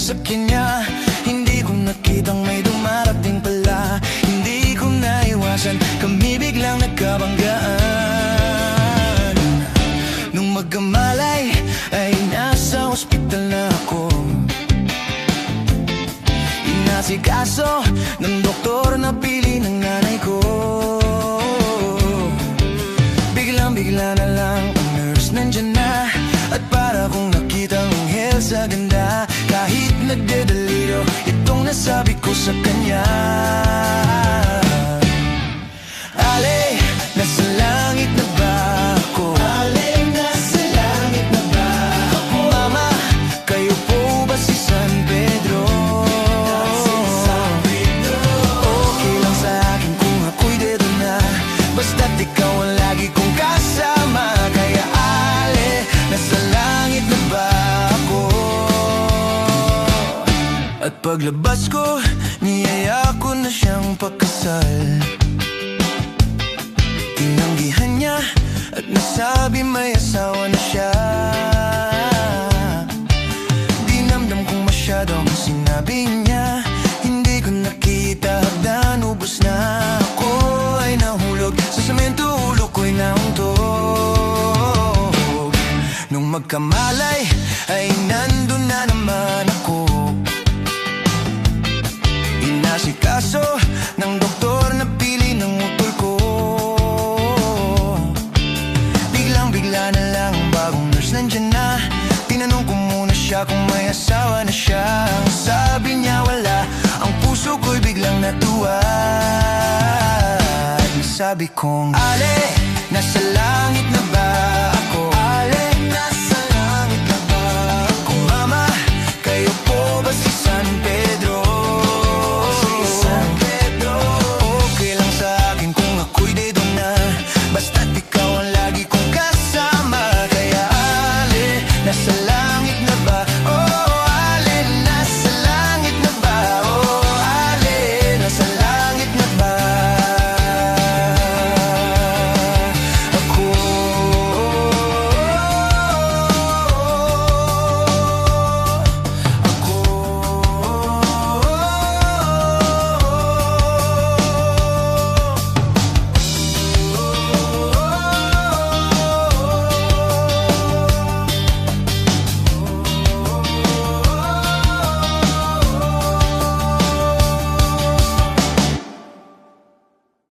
sa kanya. Hindi ko nakitang may dumarating pala. Hindi ko naiwasan, kami biglang nagkabanggaan. Nung magkamalay ay nasa ospital na ako. Inasikaso ng doktor na pili ng nanay ko. Biglang-bigla na lang ang nurse nandyan na, at para kong nakitang anghel sa ganda. Kahit nagdedaliro, itong nasabi ko sa kanya. Ale, nasa langit na ba ako? Ale, nasa langit na ba ako? Mama, kayo po ba si San Pedro? Okay lang sa akin kung ako'y dedo na, basta't ikaw ang lagi kong kasama. Kaya ale, nasa langit na ba ako? At paglabas ko, niyaya ko na siyang pakasal. Tinanggihan niya at nasabi may asawa na siya. Dinamdam kong masyado ang sinabi niya. Hindi ko nakita hagdan, ubos na. Ako ay nahulog sa semento, ulo ko'y nauntog. Nung magkamalay ay nandun na naman ako. Inasikaso ng doktor na pili ng utol ko. Biglang-bigla na lang ang bagong nurse nandyan na. Tinanong ko muna siya kung may asawa na siya. Ang sabi niya wala, ang puso ko'y biglang natuwa. At nasabi kong, Ale, nasa langit na ba